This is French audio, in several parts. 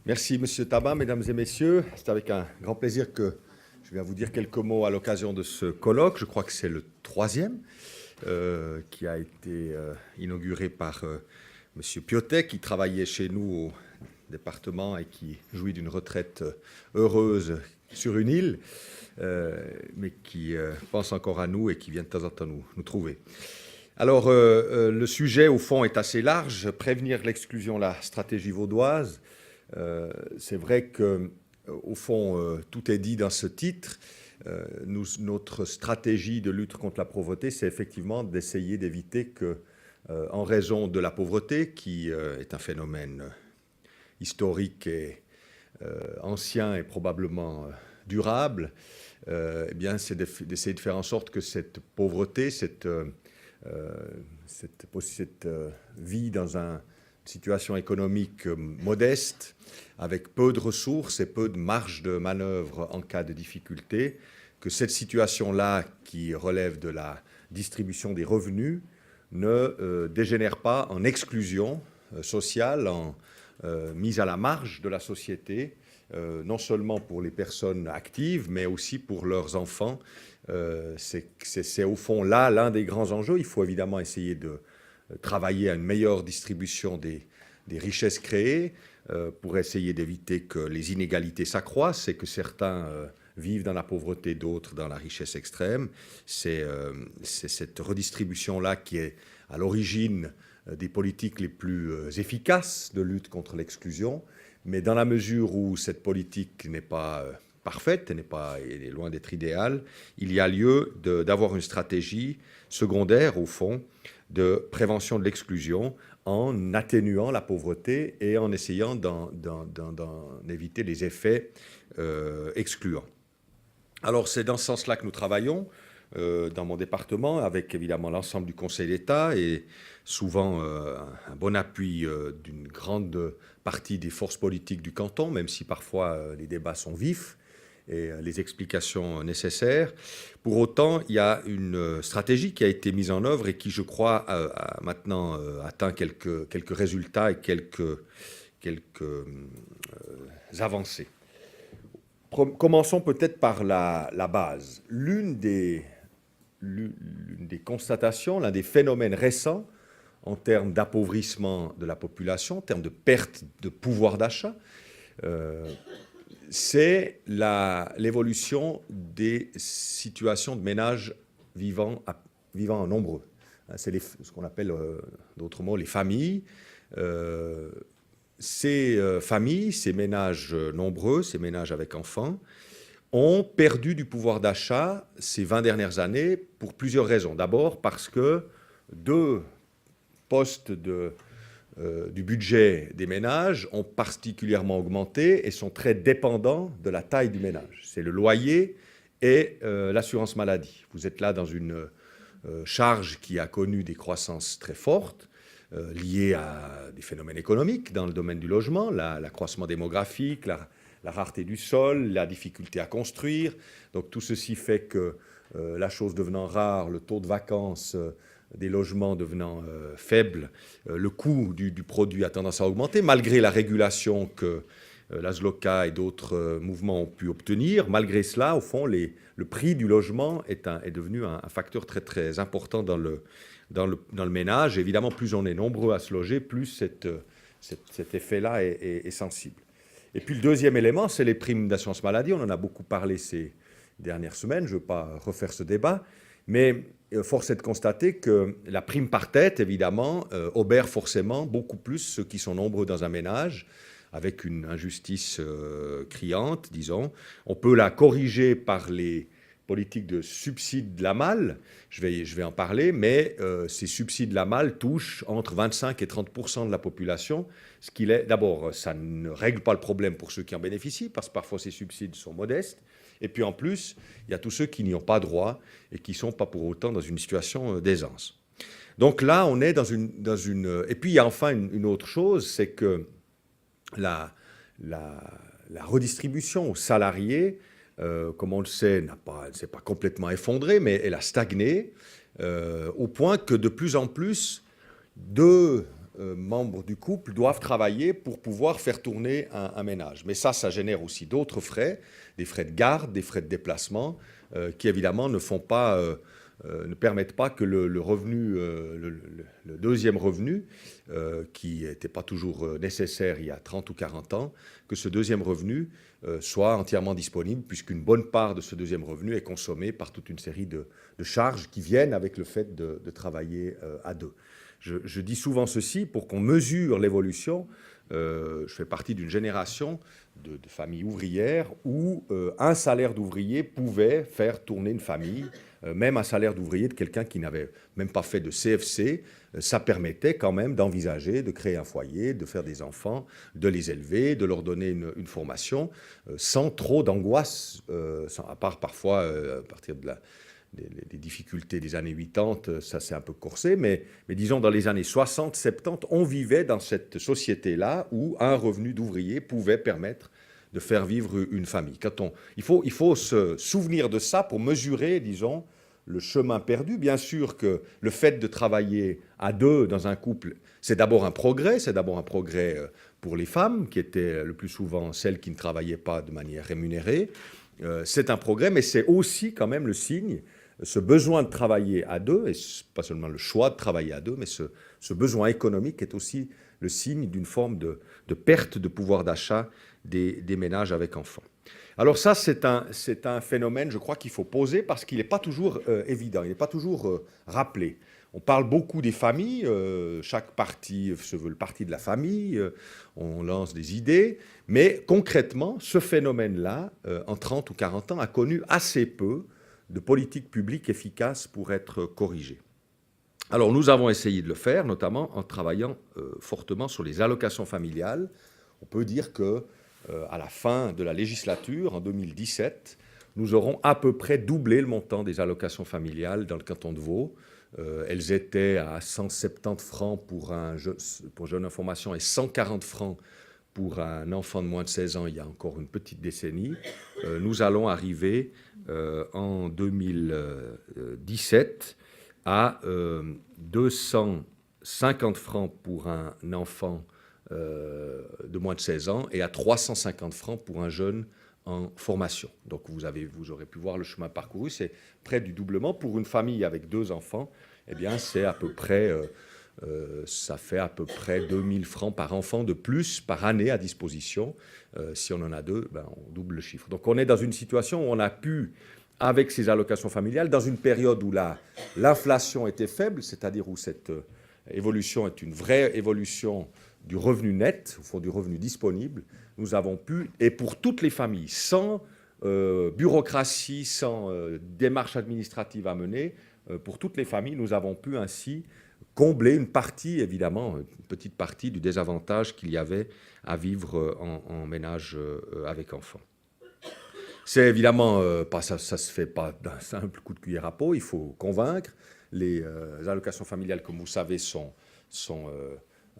Merci, Monsieur Tabar, mesdames et messieurs. C'est avec un grand plaisir que je viens vous dire quelques mots à l'occasion de ce colloque. Je crois que c'est le troisième qui a été inauguré par Monsieur Piotet, qui travaillait chez nous au département et qui jouit d'une retraite heureuse sur une île, mais qui pense encore à nous et qui vient de temps en temps nous trouver. Alors, le sujet, au fond, est assez large. Prévenir l'exclusion, la stratégie vaudoise. C'est vrai qu'au fond, tout est dit dans ce titre. Notre stratégie de lutte contre la pauvreté, c'est effectivement d'essayer d'éviter que, en raison de la pauvreté, qui est un phénomène historique et ancien et probablement durable, eh bien, c'est d'essayer de faire en sorte que cette pauvreté, cette vie dans une situation économique modeste, avec peu de ressources et peu de marge de manœuvre en cas de difficulté, que cette situation-là, qui relève de la distribution des revenus, ne dégénère pas en exclusion sociale, en mise à la marge de la société, non seulement pour les personnes actives, mais aussi pour leurs enfants. C'est au fond là l'un des grands enjeux. Il faut évidemment essayer de travailler à une meilleure distribution des richesses créées pour essayer d'éviter que les inégalités s'accroissent et que certains vivent dans la pauvreté, d'autres dans la richesse extrême. C'est cette redistribution-là qui est à l'origine des politiques les plus efficaces de lutte contre l'exclusion. Mais dans la mesure où cette politique n'est pas parfaite, elle est loin d'être idéale, il y a lieu d'avoir une stratégie secondaire, au fond, de prévention de l'exclusion en atténuant la pauvreté et en essayant d'en éviter les effets excluants. Alors, c'est dans ce sens-là que nous travaillons dans mon département, avec évidemment l'ensemble du Conseil d'État et souvent un bon appui d'une grande partie des forces politiques du canton, même si parfois les débats sont vifs et les explications nécessaires. Pour autant, il y a une stratégie qui a été mise en œuvre et qui, je crois, a maintenant atteint quelques résultats et quelques avancées. Commençons peut-être par la base. L'une des constatations, l'un des phénomènes récents en termes d'appauvrissement de la population, en termes de perte de pouvoir d'achat, c'est l'évolution des situations de ménages vivant en nombreux. C'est ce qu'on appelle, d'autres mots, les familles. Ces familles, ces ménages nombreux, ces ménages avec enfants, ont perdu du pouvoir d'achat ces 20 dernières années pour plusieurs raisons. D'abord parce que deux postes du budget des ménages ont particulièrement augmenté et sont très dépendants de la taille du ménage. C'est le loyer et l'assurance maladie. Vous êtes là dans une charge qui a connu des croissances très fortes, liées à des phénomènes économiques dans le domaine du logement, l'accroissement démographique, la rareté du sol, la difficulté à construire. Donc tout ceci fait que la chose devenant rare, le taux de vacances des logements devenant faible, le coût du produit a tendance à augmenter, malgré la régulation que la ZLOCA et d'autres mouvements ont pu obtenir. Malgré cela, au fond, le prix du logement est devenu un facteur très, très important dans le ménage. Évidemment, plus on est nombreux à se loger, plus cet effet-là est sensible. Et puis le deuxième élément, c'est les primes d'assurance maladie. On en a beaucoup parlé ces dernières semaines, je ne veux pas refaire ce débat, mais force est de constater que la prime par tête, évidemment, obère forcément beaucoup plus ceux qui sont nombreux dans un ménage, avec une injustice criante, disons. On peut la corriger par les politiques de subsides de la malle, je vais en parler, mais ces subsides de la malle touchent entre 25 et 30% de la population, ce qui est, d'abord, ça ne règle pas le problème pour ceux qui en bénéficient, parce que parfois ces subsides sont modestes, et puis en plus, il y a tous ceux qui n'y ont pas droit et qui ne sont pas pour autant dans une situation d'aisance. Donc là, on est dans une... Et puis il y a enfin une autre chose, c'est que la redistribution aux salariés, comme on le sait, ne s'est pas complètement effondrée, mais elle a stagné au point que de plus en plus, deux membres du couple doivent travailler pour pouvoir faire tourner un ménage. Mais ça génère aussi d'autres frais, des frais de garde, des frais de déplacement, qui évidemment ne permettent pas que le revenu, le deuxième revenu, qui n'était pas toujours nécessaire il y a 30 ou 40 ans, que ce deuxième revenu soit entièrement disponible, puisqu'une bonne part de ce deuxième revenu est consommée par toute une série de charges qui viennent avec le fait de travailler à deux. Je dis souvent ceci pour qu'on mesure l'évolution. Je fais partie d'une génération de familles ouvrières où un salaire d'ouvrier pouvait faire tourner une famille, même un salaire d'ouvrier de quelqu'un qui n'avait même pas fait de CFC. Ça permettait quand même d'envisager de créer un foyer, de faire des enfants, de les élever, de leur donner une formation, sans trop d'angoisse, à part parfois à partir des difficultés des années 80, ça s'est un peu corsé, mais disons dans les années 60, 70, on vivait dans cette société-là où un revenu d'ouvrier pouvait permettre de faire vivre une famille. Il faut se souvenir de ça pour mesurer, disons, le chemin perdu. Bien sûr que le fait de travailler à deux dans un couple, c'est d'abord un progrès pour les femmes, qui étaient le plus souvent celles qui ne travaillaient pas de manière rémunérée. C'est un progrès, mais c'est aussi quand même le signe, ce besoin de travailler à deux, et pas seulement le choix de travailler à deux, mais ce besoin économique est aussi le signe d'une forme de perte de pouvoir d'achat des ménages avec enfants. Alors ça, c'est un phénomène, je crois, qu'il faut poser parce qu'il n'est pas toujours évident, il n'est pas toujours rappelé. On parle beaucoup des familles, chaque parti se veut le parti de la famille, on lance des idées, mais concrètement, ce phénomène-là, en 30 ou 40 ans, a connu assez peu de politiques publiques efficaces pour être corrigé. Alors nous avons essayé de le faire, notamment en travaillant fortement sur les allocations familiales. On peut dire que à la fin de la législature, en 2017, nous aurons à peu près doublé le montant des allocations familiales dans le canton de Vaud. Elles étaient à 170 francs pour jeune en formation et 140 francs pour un enfant de moins de 16 ans il y a encore une petite décennie. Nous allons arriver en 2017 à 250 francs pour un enfant de moins de 16 ans et à 350 francs pour un jeune en formation. Donc vous aurez pu voir le chemin parcouru, c'est près du doublement. Pour une famille avec 2 enfants, eh bien c'est à peu près, ça fait à peu près 2000 francs par enfant de plus par année à disposition. Si on en a 2, ben, on double le chiffre. Donc on est dans une situation où on a pu, avec ces allocations familiales, dans une période où l'inflation était faible, c'est-à-dire où cette évolution est une vraie évolution du revenu net, au fond du revenu disponible, nous avons pu, et pour toutes les familles, sans bureaucratie, sans démarche administrative à mener, pour toutes les familles, nous avons pu ainsi combler une partie, évidemment, une petite partie du désavantage qu'il y avait à vivre en ménage avec enfants. C'est évidemment pas ça se fait pas d'un simple coup de cuillère à peau, il faut convaincre. Les allocations familiales, comme vous savez, sont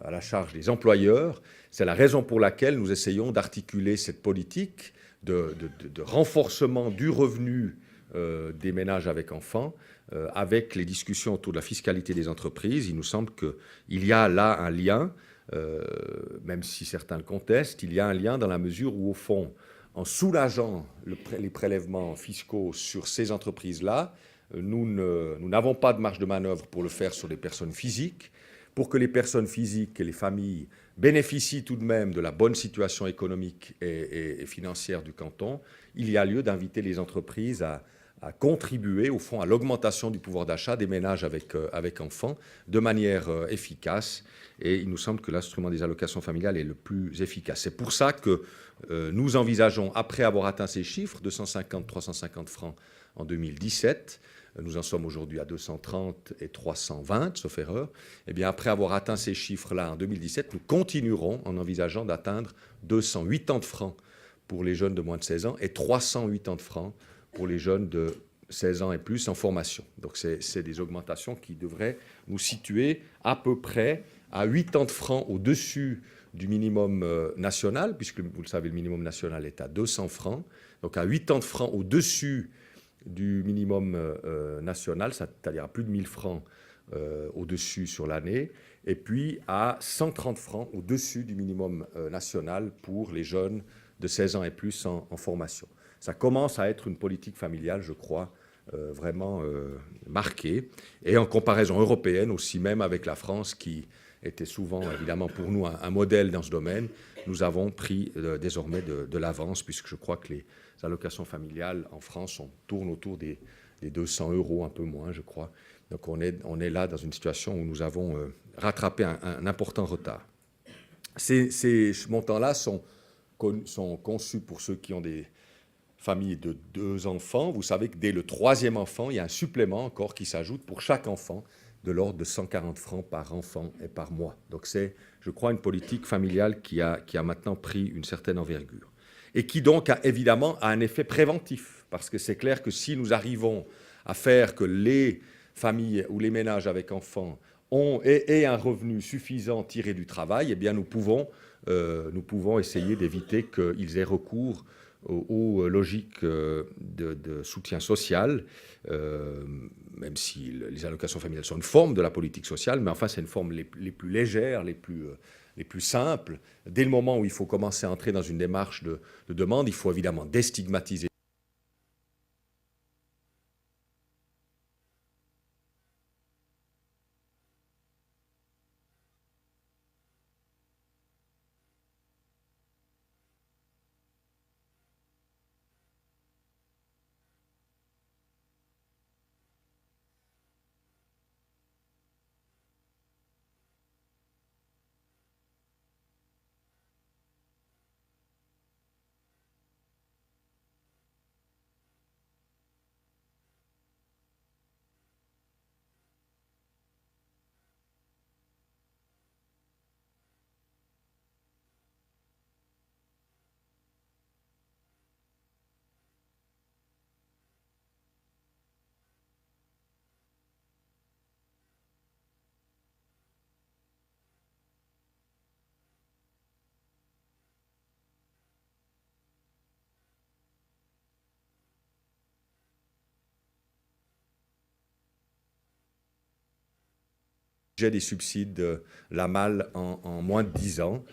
à la charge des employeurs. C'est la raison pour laquelle nous essayons d'articuler cette politique de renforcement du revenu des ménages avec enfants avec les discussions autour de la fiscalité des entreprises. Il nous semble qu'il y a là un lien, même si certains le contestent, il y a un lien dans la mesure où, au fond, en soulageant les prélèvements fiscaux sur ces entreprises-là, nous n'avons pas de marge de manœuvre pour le faire sur les personnes physiques. Pour que les personnes physiques et les familles bénéficient tout de même de la bonne situation économique et financière du canton, il y a lieu d'inviter les entreprises à contribuer, au fond, à l'augmentation du pouvoir d'achat des ménages avec enfants de manière efficace. Et il nous semble que l'instrument des allocations familiales est le plus efficace. C'est pour ça que nous envisageons, après avoir atteint ces chiffres, 250-350 francs en 2017, nous en sommes aujourd'hui à 230 et 320, sauf erreur. Eh bien, après avoir atteint ces chiffres-là en 2017, nous continuerons en envisageant d'atteindre 280 francs pour les jeunes de moins de 16 ans et 380 francs pour les jeunes de 16 ans et plus en formation. Donc, c'est des augmentations qui devraient nous situer à peu près à 80 francs au-dessus du minimum national, puisque, vous le savez, le minimum national est à 200 francs. Donc, à 80 francs au-dessus du minimum national, c'est-à-dire à plus de 1000 francs au-dessus sur l'année, et puis à 130 francs au-dessus du minimum national pour les jeunes de 16 ans et plus en formation. Ça commence à être une politique familiale, je crois, vraiment marquée, et en comparaison européenne aussi, même avec la France, qui était souvent, évidemment, pour nous un modèle dans ce domaine, nous avons pris désormais de l'avance, puisque je crois que les allocations familiales en France tournent autour des 200 €, un peu moins, je crois. Donc on est là dans une situation où nous avons rattrapé un important retard. Ces montants-là sont conçus pour ceux qui ont des familles de 2 enfants. Vous savez que dès le 3e enfant, il y a un supplément encore qui s'ajoute pour chaque enfant de l'ordre de 140 francs par enfant et par mois. Donc c'est, je crois, une politique familiale qui a maintenant pris une certaine envergure. Et qui donc, évidemment, a un effet préventif. Parce que c'est clair que si nous arrivons à faire que les familles ou les ménages avec enfants aient un revenu suffisant tiré du travail, eh bien nous pouvons essayer d'éviter qu'ils aient recours aux logiques de soutien social, même si les allocations familiales sont une forme de la politique sociale, mais enfin c'est une forme les plus légères, les plus simples. Dès le moment où il faut commencer à entrer dans une démarche de demande, il faut évidemment déstigmatiser. Des subsides, la malle en moins de 10 ans.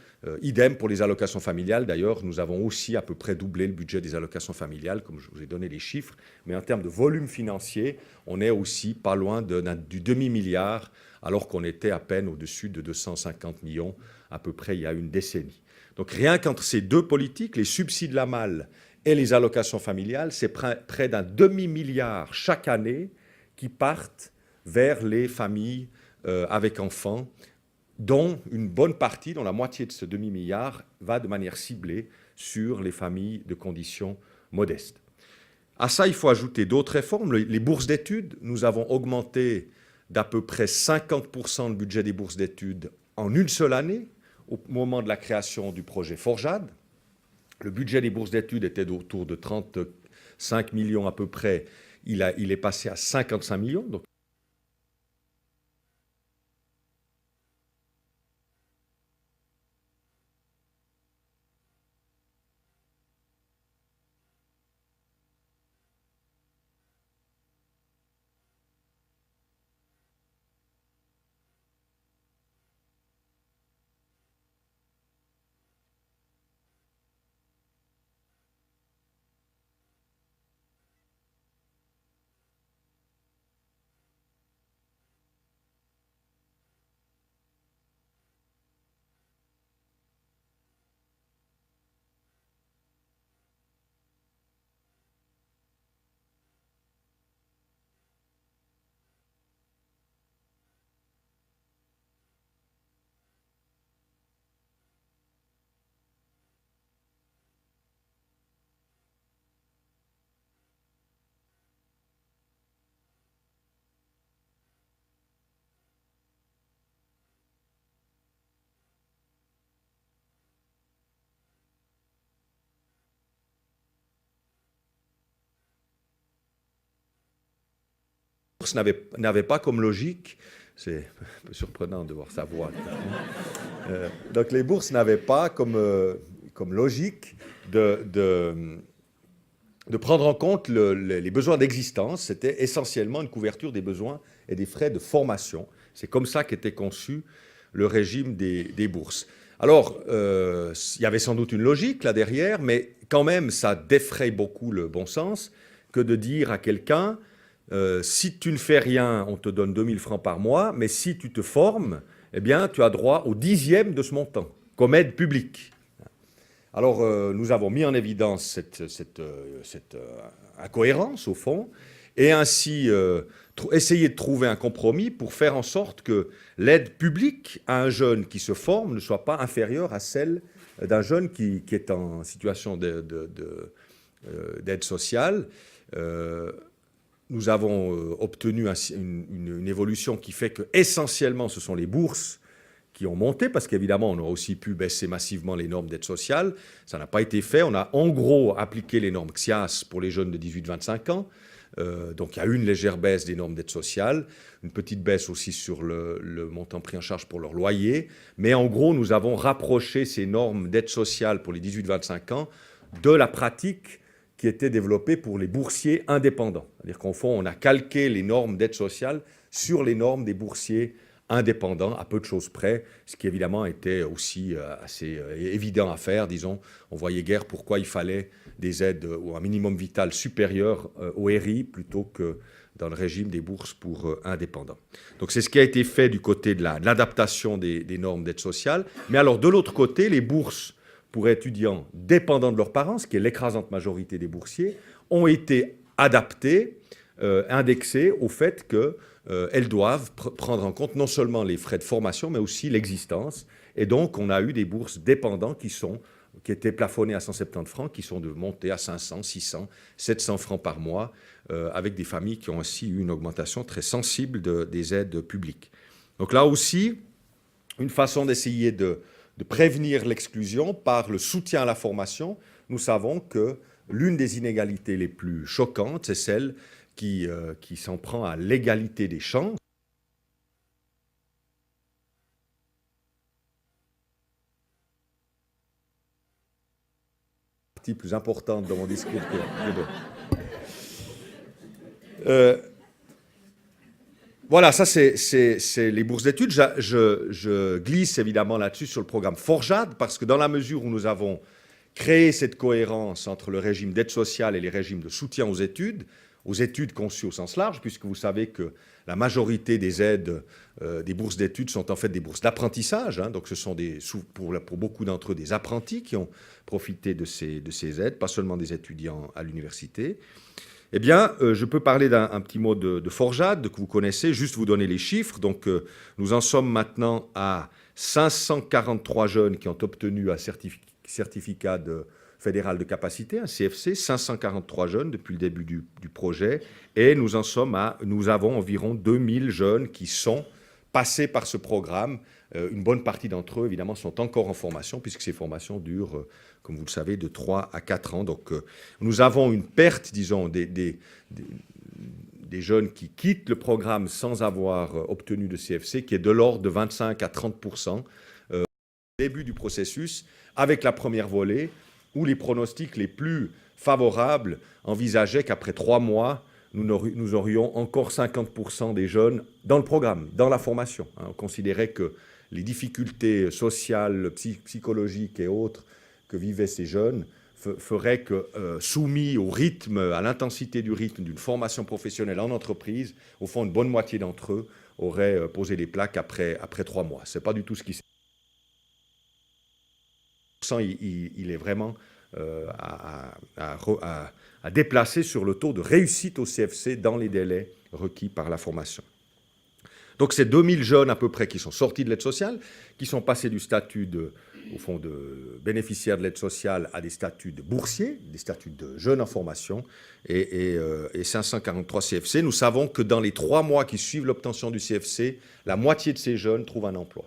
Idem pour les allocations familiales. D'ailleurs, nous avons aussi à peu près doublé le budget des allocations familiales, comme je vous ai donné les chiffres. Mais en termes de volume financier, on est aussi pas loin du demi-milliard, alors qu'on était à peine au-dessus de 250 millions à peu près il y a une décennie. Donc rien qu'entre ces deux politiques, les subsides la malle et les allocations familiales, c'est près d'un demi-milliard chaque année qui partent vers les familles avec enfants, dont une bonne partie, dont la moitié de ce demi-milliard, va de manière ciblée sur les familles de conditions modestes. À ça, il faut ajouter d'autres réformes. Les bourses d'études, nous avons augmenté d'à peu près 50% le budget des bourses d'études en une seule année, au moment de la création du projet Forjad. Le budget des bourses d'études était autour de 35 millions à peu près. Il est passé à 55 millions. Donc n'avait pas comme logique, c'est un peu surprenant de voir sa voix. Donc les bourses n'avaient pas comme logique de prendre en compte les besoins d'existence. C'était essentiellement une couverture des besoins et des frais de formation. C'est comme ça qu'était conçu le régime des bourses. Alors, il y avait sans doute une logique là derrière, mais quand même, ça défraye beaucoup le bon sens que de dire à quelqu'un, si tu ne fais rien, on te donne 2000 francs par mois, mais si tu te formes, eh bien, tu as droit au 10e de ce montant, comme aide publique. Alors, nous avons mis en évidence cette incohérence, au fond, et ainsi essayer de trouver un compromis pour faire en sorte que l'aide publique à un jeune qui se forme ne soit pas inférieure à celle d'un jeune qui est en situation d'aide sociale. Nous avons obtenu une évolution qui fait que, essentiellement, ce sont les bourses qui ont monté, parce qu'évidemment, on aurait aussi pu baisser massivement les normes d'aide sociale. Ça n'a pas été fait. On a en gros appliqué les normes XIAS pour les jeunes de 18-25 ans. Donc il y a eu une légère baisse des normes d'aide sociale, une petite baisse aussi sur le montant pris en charge pour leur loyer. Mais en gros, nous avons rapproché ces normes d'aide sociale pour les 18-25 ans de la pratique qui était développée pour les boursiers indépendants. C'est-à-dire qu'en fond, on a calqué les normes d'aide sociale sur les normes des boursiers indépendants, à peu de choses près, ce qui évidemment était aussi assez évident à faire. Disons, on voyait guère pourquoi il fallait des aides ou un minimum vital supérieur au RI plutôt que dans le régime des bourses pour indépendants. Donc c'est ce qui a été fait du côté de l'adaptation des normes d'aide sociale. Mais alors de l'autre côté, les bourses pour étudiants dépendants de leurs parents, ce qui est l'écrasante majorité des boursiers, ont été adaptées, indexées au fait que elles doivent prendre en compte non seulement les frais de formation, mais aussi l'existence. Et donc, on a eu des bourses dépendants qui étaient plafonnées à 170 francs, qui sont de monter à 500, 600, 700 francs par mois, avec des familles qui ont aussi eu une augmentation très sensible des aides publiques. Donc là aussi, une façon d'essayer de prévenir l'exclusion par le soutien à la formation. Nous savons que l'une des inégalités les plus choquantes, c'est celle qui s'en prend à l'égalité des chances. Partie plus importante dans mon discours que voilà, ça c'est les bourses d'études. Je glisse évidemment là-dessus sur le programme Forjad, parce que dans la mesure où nous avons créé cette cohérence entre le régime d'aide sociale et les régimes de soutien aux études conçues au sens large, puisque vous savez que la majorité des aides, des bourses d'études sont en fait des bourses d'apprentissage. Hein, donc ce sont pour beaucoup d'entre eux des apprentis qui ont profité de ces aides, pas seulement des étudiants à l'université. Eh bien, je peux parler d'un petit mot de Forjad que vous connaissez, juste vous donner les chiffres. Donc, nous en sommes maintenant à 543 jeunes qui ont obtenu un certificat fédéral de capacité, un CFC, 543 jeunes depuis le début du projet. Et nous avons environ 2000 jeunes qui sont passés par ce programme. Une bonne partie d'entre eux, évidemment, sont encore en formation, puisque ces formations durent, comme vous le savez, de 3 à 4 ans. Donc, nous avons une perte, disons, des jeunes qui quittent le programme sans avoir obtenu de CFC, qui est de l'ordre de 25 à 30% au début du processus, avec la première volée, où les pronostics les plus favorables envisageaient qu'après 3 mois, nous aurions encore 50% des jeunes dans le programme, dans la formation. On considérait que les difficultés sociales, psychologiques et autres que vivaient ces jeunes feraient que, soumis au rythme, à l'intensité du rythme d'une formation professionnelle en entreprise, au fond, une bonne moitié d'entre eux auraient posé les plaques après 3 mois. Ce n'est pas du tout ce qui s'est passé. Il est vraiment à déplacer sur le taux de réussite au CFC dans les délais requis par la formation. Donc, c'est 2000 jeunes à peu près qui sont sortis de l'aide sociale, qui sont passés du statut au fond, de bénéficiaires de l'aide sociale à des statuts de boursiers, des statuts de jeunes en formation, et 543 CFC. Nous savons que dans les 3 mois qui suivent l'obtention du CFC, la moitié de ces jeunes trouvent un emploi.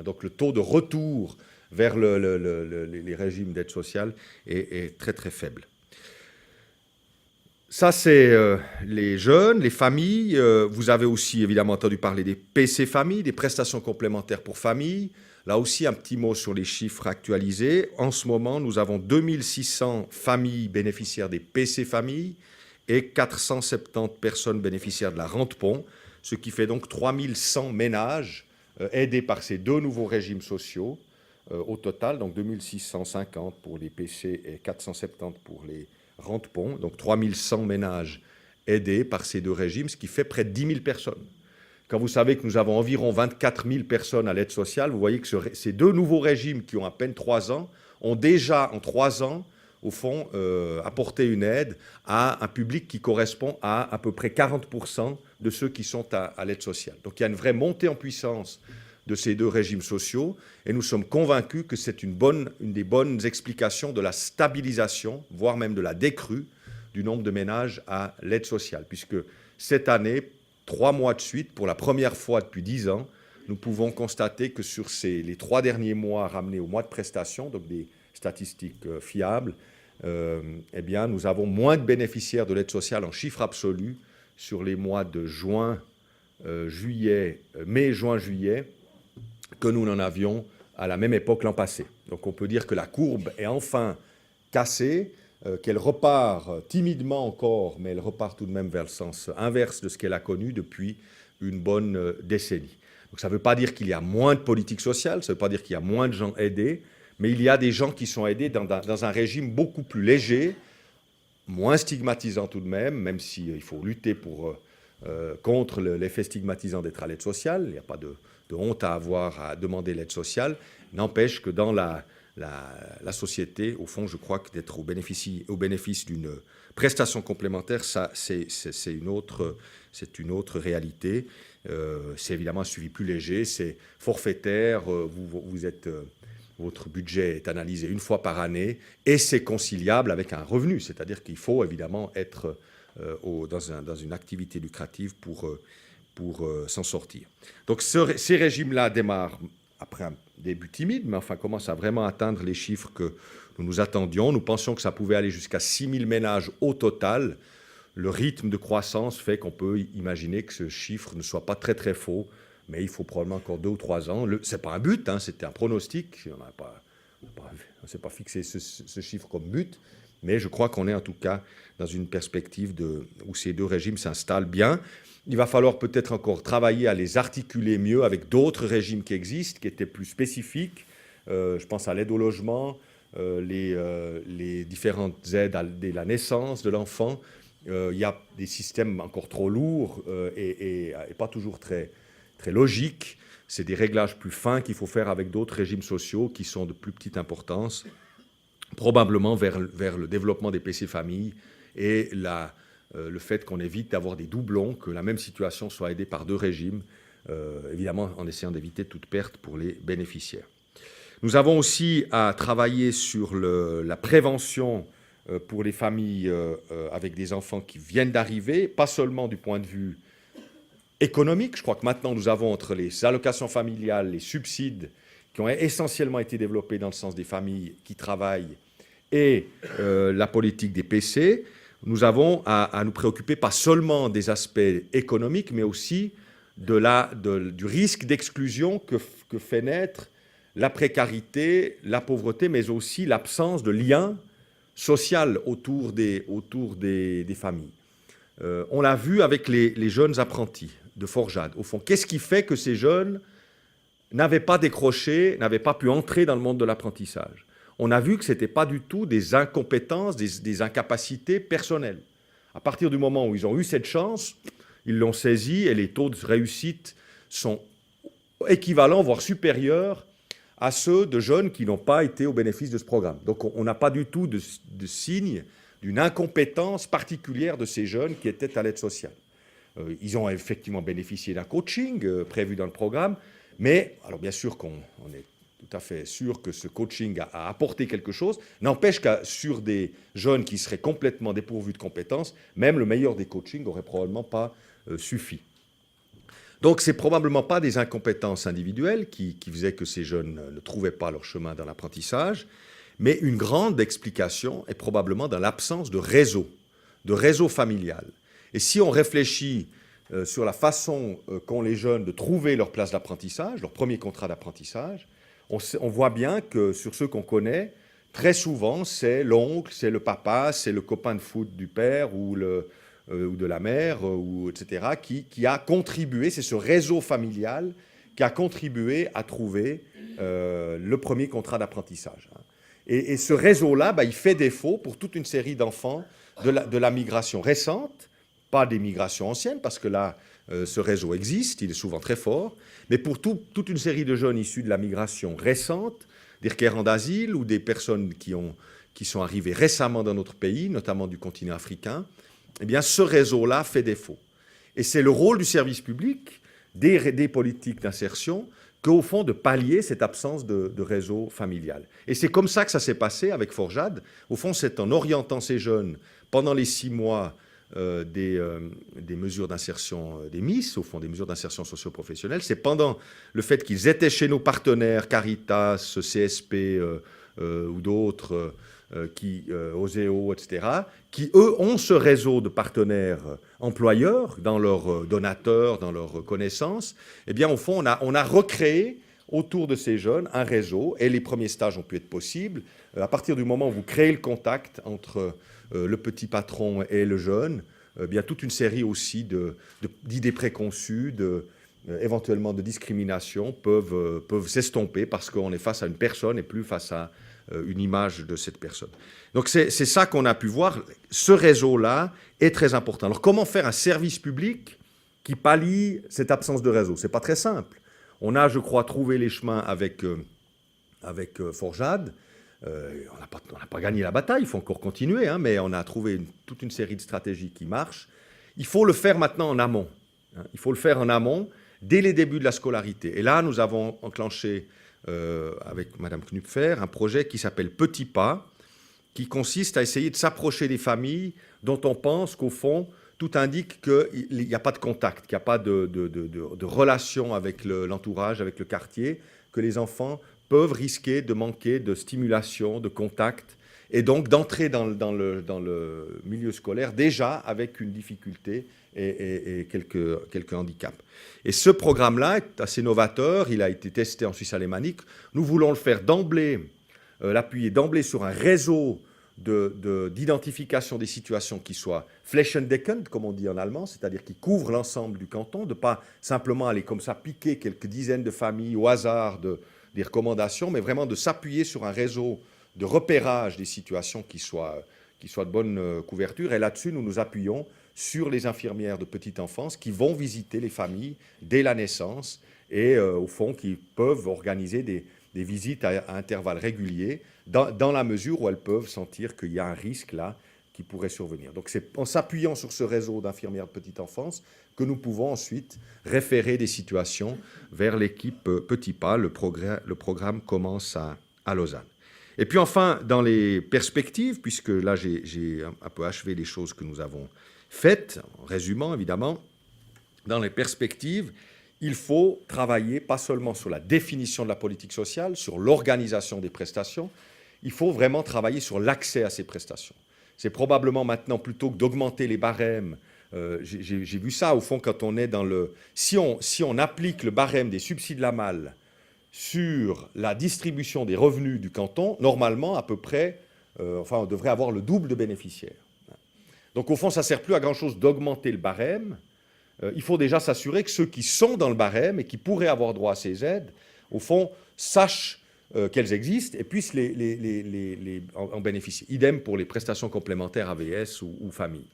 Donc, le taux de retour vers les régimes d'aide sociale est très, très faible. Ça, c'est les jeunes, les familles. Vous avez aussi évidemment entendu parler des PC familles, des prestations complémentaires pour familles. Là aussi, un petit mot sur les chiffres actualisés. En ce moment, nous avons 2600 familles bénéficiaires des PC Familles et 470 personnes bénéficiaires de la rente-pont, ce qui fait donc 3100 ménages aidés par ces deux nouveaux régimes sociaux au total, donc 2650 pour les PC et 470 pour les rente-pont, donc 3100 ménages aidés par ces deux régimes, ce qui fait près de 10 000 personnes. Quand vous savez que nous avons environ 24 000 personnes à l'aide sociale, vous voyez que ces deux nouveaux régimes qui ont à peine 3 ans ont déjà, en 3 ans, au fond, apporté une aide à un public qui correspond à peu près 40% de ceux qui sont à l'aide sociale. Donc il y a une vraie montée en puissance de ces deux régimes sociaux et nous sommes convaincus que c'est une des bonnes explications de la stabilisation, voire même de la décrue du nombre de ménages à l'aide sociale, puisque cette année, 3 mois de suite, pour la première fois depuis 10 ans, nous pouvons constater que sur les 3 derniers mois ramenés au mois de prestation, donc des statistiques fiables, eh bien, nous avons moins de bénéficiaires de l'aide sociale en chiffre absolu sur les mois de mai, juin, juillet, que nous n'en avions à la même époque l'an passé. Donc on peut dire que la courbe est enfin cassée, qu'elle repart timidement encore, mais elle repart tout de même vers le sens inverse de ce qu'elle a connu depuis une bonne décennie. Donc ça ne veut pas dire qu'il y a moins de politique sociale, ça ne veut pas dire qu'il y a moins de gens aidés, mais il y a des gens qui sont aidés dans un régime beaucoup plus léger, moins stigmatisant tout de même s'il faut lutter contre l'effet stigmatisant d'être à l'aide sociale. Il n'y a pas de honte à avoir à demander l'aide sociale. N'empêche que dans la société, au fond, je crois que d'être au bénéfice d'une prestation complémentaire, ça, c'est une autre réalité. C'est évidemment un suivi plus léger, c'est forfaitaire, votre budget est analysé une fois par année et c'est conciliable avec un revenu, c'est-à-dire qu'il faut évidemment être dans une activité lucrative pour s'en sortir. Donc ces régimes-là démarrent après un début timide, mais enfin commencent à vraiment atteindre les chiffres que nous attendions. Nous pensions que ça pouvait aller jusqu'à 6 000 ménages au total. Le rythme de croissance fait qu'on peut imaginer que ce chiffre ne soit pas très très faux, mais il faut probablement encore 2 ou 3 ans. Ce n'est pas un but, hein, c'était un pronostic. On ne s'est pas fixé ce chiffre comme but, mais je crois qu'on est en tout cas dans une perspective où ces deux régimes s'installent bien. Il va falloir peut-être encore travailler à les articuler mieux avec d'autres régimes qui existent, qui étaient plus spécifiques. Je pense à l'aide au logement, les différentes aides dès la naissance de l'enfant. Il y a des systèmes encore trop lourds et pas toujours très, très logiques. C'est des réglages plus fins qu'il faut faire avec d'autres régimes sociaux qui sont de plus petite importance, probablement vers le développement des PC familles et le fait qu'on évite d'avoir des doublons, que la même situation soit aidée par deux régimes, évidemment en essayant d'éviter toute perte pour les bénéficiaires. Nous avons aussi à travailler sur la prévention pour les familles avec des enfants qui viennent d'arriver, pas seulement du point de vue économique. Je crois que maintenant nous avons entre les allocations familiales, les subsides qui ont essentiellement été développés dans le sens des familles qui travaillent et la politique des PC, nous avons à nous préoccuper pas seulement des aspects économiques, mais aussi du risque d'exclusion que fait naître la précarité, la pauvreté, mais aussi l'absence de lien social autour des familles. On l'a vu avec les jeunes apprentis de forgeade. Au fond, qu'est-ce qui fait que ces jeunes n'avaient pas décroché, n'avaient pas pu entrer dans le monde de l'apprentissage? On a vu que ce n'était pas du tout des incompétences, des incapacités personnelles. À partir du moment où ils ont eu cette chance, ils l'ont saisie et les taux de réussite sont équivalents, voire supérieurs à ceux de jeunes qui n'ont pas été au bénéfice de ce programme. Donc on n'a pas du tout de signe d'une incompétence particulière de ces jeunes qui étaient à l'aide sociale. Ils ont effectivement bénéficié d'un coaching prévu dans le programme, mais alors bien sûr qu'on est tout à fait sûr que ce coaching a apporté quelque chose, n'empêche que sur des jeunes qui seraient complètement dépourvus de compétences, même le meilleur des coachings n'aurait probablement pas suffi. Donc, ce n'est probablement pas des incompétences individuelles qui faisaient que ces jeunes ne trouvaient pas leur chemin dans l'apprentissage, mais une grande explication est probablement dans l'absence de réseau familial. Et si on réfléchit sur la façon qu'ont les jeunes de trouver leur place d'apprentissage, leur premier contrat d'apprentissage, on voit bien que sur ceux qu'on connaît, très souvent, c'est l'oncle, c'est le papa, c'est le copain de foot du père ou de la mère, etc., qui a contribué, c'est ce réseau familial qui a contribué à trouver le premier contrat d'apprentissage. Et ce réseau-là, il fait défaut pour toute une série d'enfants de la migration récente, pas des migrations anciennes, parce que là, ce réseau existe, il est souvent très fort, mais pour toute une série de jeunes issus de la migration récente, des requérants d'asile ou des personnes qui sont arrivées récemment dans notre pays, notamment du continent africain, eh bien, ce réseau-là fait défaut. Et c'est le rôle du service public, des politiques d'insertion, qu'au fond, de pallier cette absence de réseau familial. Et c'est comme ça que ça s'est passé avec Forjad. Au fond, c'est en orientant ces jeunes pendant les 6 mois des mesures d'insertion des MIS, au fond, des mesures d'insertion socio-professionnelle. C'est pendant le fait qu'ils étaient chez nos partenaires, Caritas, CSP ou d'autres, Oseo, etc., qui, eux, ont ce réseau de partenaires employeurs dans leurs donateurs, dans leurs connaissances. Eh bien, au fond, on a recréé autour de ces jeunes un réseau, et les premiers stages ont pu être possibles. À partir du moment où vous créez le contact entre le petit patron et le jeune, bien toute une série aussi d'idées préconçues, éventuellement de discrimination peuvent s'estomper parce qu'on est face à une personne et plus face à une image de cette personne. Donc c'est ça qu'on a pu voir. Ce réseau-là est très important. Alors comment faire un service public qui pallie cette absence de réseau? C'est pas très simple. On a, je crois, trouvé les chemins avec Forjad. On n'a pas gagné la bataille, il faut encore continuer, mais on a trouvé toute une série de stratégies qui marchent. Il faut le faire maintenant en amont. Il faut le faire en amont, dès les débuts de la scolarité. Et là, nous avons enclenché, avec Mme Knupfer, un projet qui s'appelle Petit Pas, qui consiste à essayer de s'approcher des familles dont on pense qu'au fond, tout indique qu'il n'y a pas de contact, qu'il n'y a pas de relation avec l'entourage, avec le quartier, que les enfants peuvent risquer de manquer de stimulation, de contact, et donc d'entrer dans le milieu scolaire déjà avec une difficulté et quelques handicaps. Et ce programme-là est assez novateur, il a été testé en Suisse alémanique. Nous voulons le faire d'emblée, l'appuyer d'emblée sur un réseau d'identification des situations qui soit flächendeckend, comme on dit en allemand, c'est-à-dire qui couvre l'ensemble du canton, de ne pas simplement aller comme ça piquer quelques dizaines de familles au hasard des recommandations, mais vraiment de s'appuyer sur un réseau de repérage des situations qui soit de bonne couverture. Et là-dessus, nous nous appuyons sur les infirmières de petite enfance qui vont visiter les familles dès la naissance et, au fond, qui peuvent organiser des visites à intervalles réguliers dans la mesure où elles peuvent sentir qu'il y a un risque là qui pourrait survenir. Donc c'est en s'appuyant sur ce réseau d'infirmières de petite enfance que nous pouvons ensuite référer des situations vers l'équipe Petit Pas. Le programme commence à Lausanne. Et puis enfin, dans les perspectives, puisque là j'ai un peu achevé les choses que nous avons faites, en résumant évidemment, dans les perspectives, il faut travailler pas seulement sur la définition de la politique sociale, sur l'organisation des prestations, il faut vraiment travailler sur l'accès à ces prestations. C'est probablement maintenant, plutôt que d'augmenter les barèmes, j'ai vu ça au fond quand on est dans le... Si on applique le barème des subsides la malle sur la distribution des revenus du canton, normalement, à peu près, on devrait avoir le double de bénéficiaires. Donc au fond, ça ne sert plus à grand-chose d'augmenter le barème. Il faut déjà s'assurer que ceux qui sont dans le barème et qui pourraient avoir droit à ces aides, au fond, sachent qu'elles existent et puissent en bénéficier. Idem pour les prestations complémentaires AVS ou famille.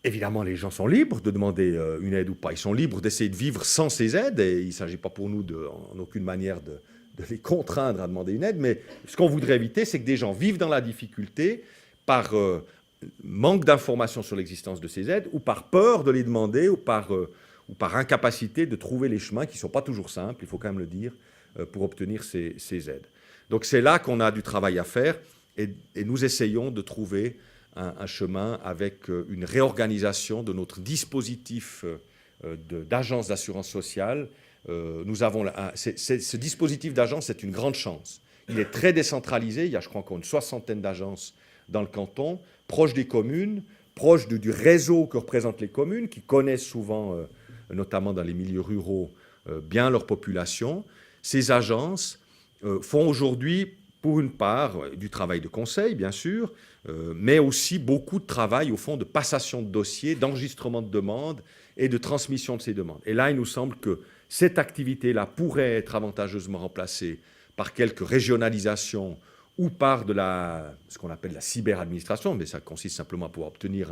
Évidemment, les gens sont libres de demander une aide ou pas. Ils sont libres d'essayer de vivre sans ces aides et il ne s'agit pas pour nous en aucune manière de les contraindre à demander une aide, mais ce qu'on voudrait éviter, c'est que des gens vivent dans la difficulté par manque d'informations sur l'existence de ces aides ou par peur de les demander ou par incapacité de trouver les chemins qui ne sont pas toujours simples, il faut quand même le dire, pour obtenir ces aides. Donc c'est là qu'on a du travail à faire et nous essayons de trouver un chemin avec une réorganisation de notre dispositif d'agence d'assurance sociale. Ce dispositif d'agence, c'est une grande chance. Il est très décentralisé, il y a je crois encore une 60aine d'agences dans le canton, proches des communes, proches du réseau que représentent les communes, qui connaissent souvent, notamment dans les milieux ruraux, bien leur population. ces agences font aujourd'hui, pour une part, du travail de conseil, bien sûr, mais aussi beaucoup de travail, au fond, de passation de dossiers, d'enregistrement de demandes et de transmission de ces demandes. Et là, il nous semble que cette activité-là pourrait être avantageusement remplacée par quelques régionalisations ou par ce qu'on appelle la cyberadministration, mais ça consiste simplement à pouvoir obtenir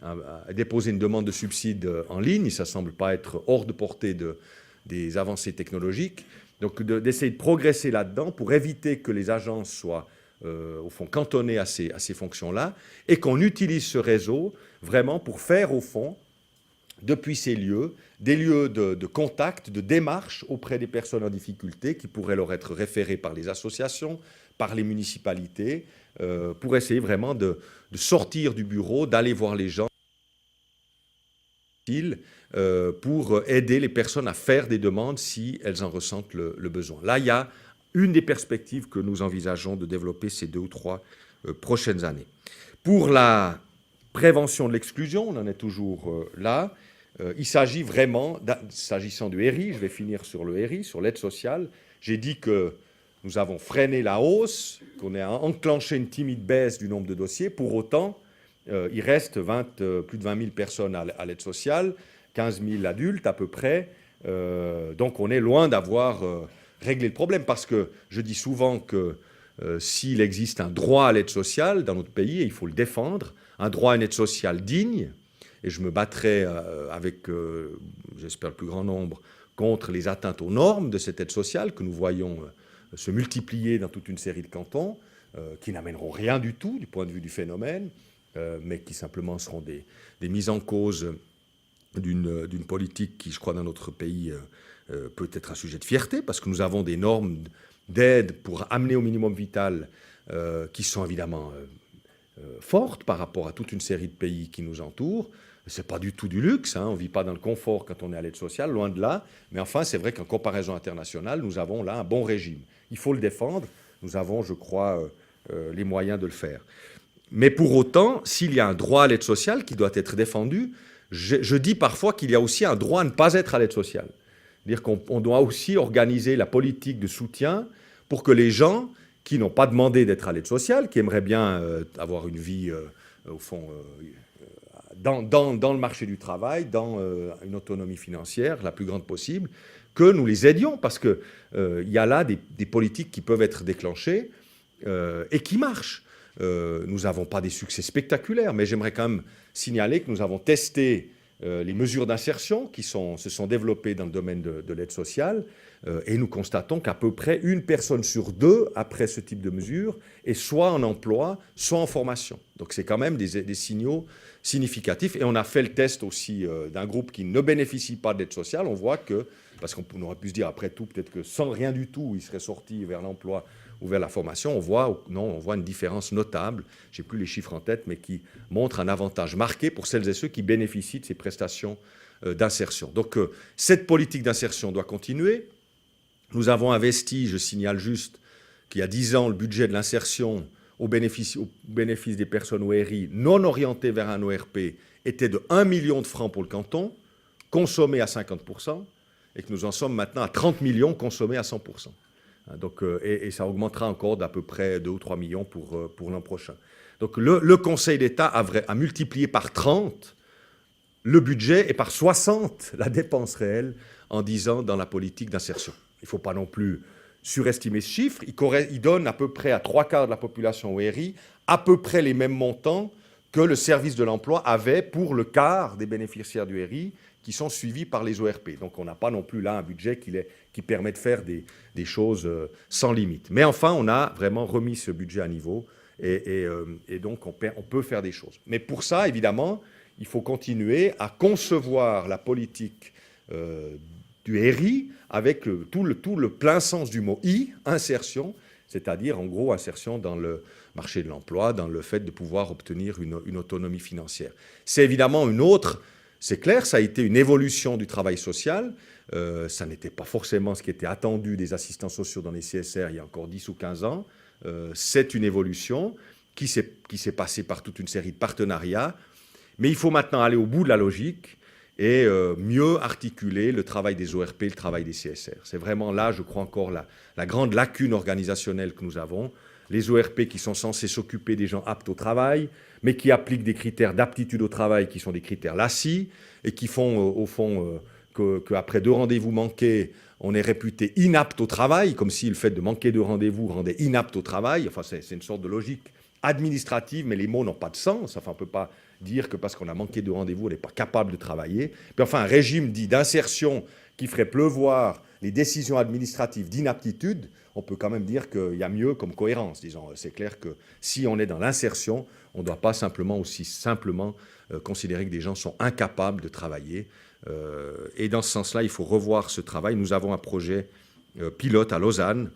à déposer une demande de subside en ligne. Ça ne semble pas être hors de portée des avancées technologiques. Donc d'essayer de progresser là-dedans pour éviter que les agences soient, au fond, cantonnées à ces fonctions-là et qu'on utilise ce réseau vraiment pour faire, au fond, depuis ces lieux, des lieux de contact, de démarche auprès des personnes en difficulté qui pourraient leur être référées par les associations, par les municipalités, pour essayer vraiment de sortir du bureau, d'aller voir les gens, pour aider les personnes à faire des demandes si elles en ressentent le besoin. Là, il y a une des perspectives que nous envisageons de développer ces 2 ou 3 prochaines années. Pour la prévention de l'exclusion, on en est toujours là. Il s'agit vraiment, s'agissant du RI, je vais finir sur le RI, sur l'aide sociale. J'ai dit que nous avons freiné la hausse, qu'on a enclenché une timide baisse du nombre de dossiers. Pour autant, il reste plus de 20 000 personnes à l'aide sociale, 15 000 adultes à peu près. Donc on est loin d'avoir réglé le problème, parce que je dis souvent que s'il existe un droit à l'aide sociale dans notre pays, et il faut le défendre, un droit à une aide sociale digne, et je me battrai avec, j'espère, le plus grand nombre, contre les atteintes aux normes de cette aide sociale que nous voyons se multiplier dans toute une série de cantons, qui n'amèneront rien du tout du point de vue du phénomène, mais qui simplement seront des mises en cause d'une politique qui, je crois, dans notre pays, peut être un sujet de fierté, parce que nous avons des normes d'aide pour amener au minimum vital qui sont évidemment fortes par rapport à toute une série de pays qui nous entourent. Ce n'est pas du tout du luxe, hein. On ne vit pas dans le confort quand on est à l'aide sociale, loin de là. Mais enfin, c'est vrai qu'en comparaison internationale, nous avons là un bon régime. Il faut le défendre. Nous avons, je crois, les moyens de le faire. Mais pour autant, s'il y a un droit à l'aide sociale qui doit être défendu, je dis parfois qu'il y a aussi un droit à ne pas être à l'aide sociale. C'est-à-dire qu'on doit aussi organiser la politique de soutien pour que les gens qui n'ont pas demandé d'être à l'aide sociale, qui aimeraient bien avoir une vie, au fond, dans le marché du travail, dans une autonomie financière la plus grande possible, que nous les aidions, parce qu'il y a là des politiques qui peuvent être déclenchées et qui marchent. Nous n'avons pas des succès spectaculaires, mais j'aimerais quand même signaler que nous avons testé les mesures d'insertion qui se sont développées dans le domaine de l'aide sociale, et nous constatons qu'à peu près 1 personne sur 2, après ce type de mesures, est soit en emploi, soit en formation. Donc c'est quand même des signaux significatifs. Et on a fait le test aussi d'un groupe qui ne bénéficie pas d'aide sociale. On voit que, parce qu'on aurait pu se dire après tout, peut-être que sans rien du tout, il serait sorti vers l'emploi ou vers la formation, on voit une différence notable, je n'ai plus les chiffres en tête, mais qui montre un avantage marqué pour celles et ceux qui bénéficient de ces prestations d'insertion. Donc cette politique d'insertion doit continuer. Nous avons investi, je signale juste, qu'il y a 10 ans, le budget de l'insertion au bénéfice des personnes ORI non orientées vers un ORP était de 1 million de francs pour le canton, consommé à 50%, et que nous en sommes maintenant à 30 millions consommés à 100%. Donc, et ça augmentera encore d'à peu près 2 ou 3 millions pour l'an prochain. Donc le Conseil d'État a multiplié par 30 le budget et par 60 la dépense réelle en 10 ans dans la politique d'insertion. Il ne faut pas non plus surestimer ce chiffre. Il donne à peu près à 3/4 de la population ORI à peu près les mêmes montants que le service de l'emploi avait pour le quart des bénéficiaires du RI qui sont suivis par les ORP. Donc on n'a pas non plus là un budget qui permet de faire des choses sans limite. Mais enfin, on a vraiment remis ce budget à niveau et donc on peut faire des choses. Mais pour ça, évidemment, il faut continuer à concevoir la politique du RI avec tout le plein sens du mot « I », insertion, c'est-à-dire en gros insertion dans le marché de l'emploi, dans le fait de pouvoir obtenir une autonomie financière. C'est évidemment c'est clair, ça a été une évolution du travail social. Ça n'était pas forcément ce qui était attendu des assistants sociaux dans les CSR il y a encore 10 ou 15 ans. C'est une évolution qui s'est passée par toute une série de partenariats. Mais il faut maintenant aller au bout de la logique et mieux articuler le travail des ORP et le travail des CSR. C'est vraiment là, je crois, encore la grande lacune organisationnelle que nous avons. Les ORP qui sont censés s'occuper des gens aptes au travail, mais qui appliquent des critères d'aptitude au travail qui sont des critères lacis et qui font, au fond, qu'après 2 rendez-vous manqués, on est réputé inapte au travail, comme si le fait de manquer de rendez-vous rendait inapte au travail. Enfin, c'est une sorte de logique administrative, mais les mots n'ont pas de sens. Enfin, on ne peut pas dire que parce qu'on a manqué de rendez-vous, on n'est pas capable de travailler. Puis enfin, un régime dit d'insertion qui ferait pleuvoir les décisions administratives d'inaptitude, on peut quand même dire qu'il y a mieux comme cohérence. Disons, c'est clair que si on est dans l'insertion, on ne doit pas aussi simplement considérer que des gens sont incapables de travailler. Et dans ce sens-là, il faut revoir ce travail. Nous avons un projet pilote à Lausanne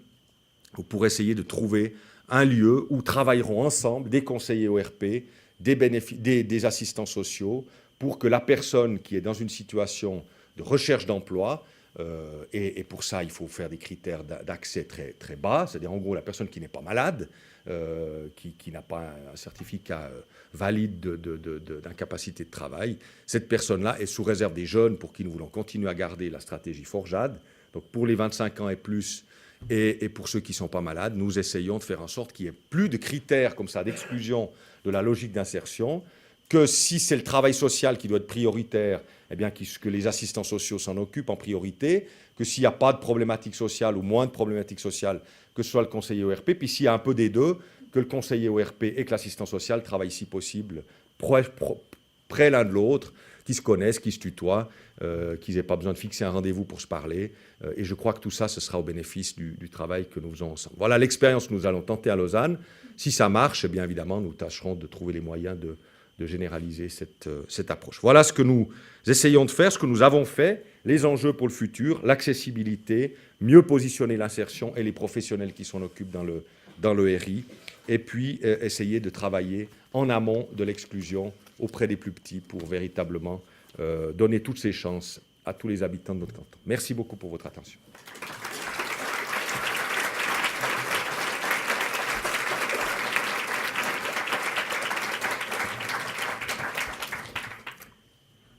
pour essayer de trouver un lieu où travailleront ensemble des conseillers ORP, des assistants sociaux, pour que la personne qui est dans une situation de recherche d'emploi, et pour ça, il faut faire des critères d'accès très, très bas, c'est-à-dire en gros la personne qui n'est pas malade, qui n'a pas un certificat valide d'incapacité de travail, cette personne-là est sous réserve des jeunes pour qui nous voulons continuer à garder la stratégie Forjad. Donc pour les 25 ans et plus, et pour ceux qui ne sont pas malades, nous essayons de faire en sorte qu'il n'y ait plus de critères comme ça d'exclusion de la logique d'insertion, que si c'est le travail social qui doit être prioritaire, eh bien, que les assistants sociaux s'en occupent en priorité, que s'il n'y a pas de problématique sociale ou moins de problématiques sociales, que ce soit le conseiller ORP, puis s'il y a un peu des deux, que le conseiller ORP et que l'assistant social travaillent si possible près l'un de l'autre, qui se connaissent, qui se tutoient, qu'ils n'aient pas besoin de fixer un rendez-vous pour se parler. Et je crois que tout ça, ce sera au bénéfice du travail que nous faisons ensemble. Voilà l'expérience que nous allons tenter à Lausanne. Si ça marche, eh bien évidemment, nous tâcherons de trouver les moyens de généraliser cette approche. Voilà ce que nous essayons de faire, ce que nous avons fait, les enjeux pour le futur, l'accessibilité, mieux positionner l'insertion et les professionnels qui s'en occupent dans le RI, et puis essayer de travailler en amont de l'exclusion auprès des plus petits pour véritablement donner toutes ces chances à tous les habitants de notre canton. Merci beaucoup pour votre attention.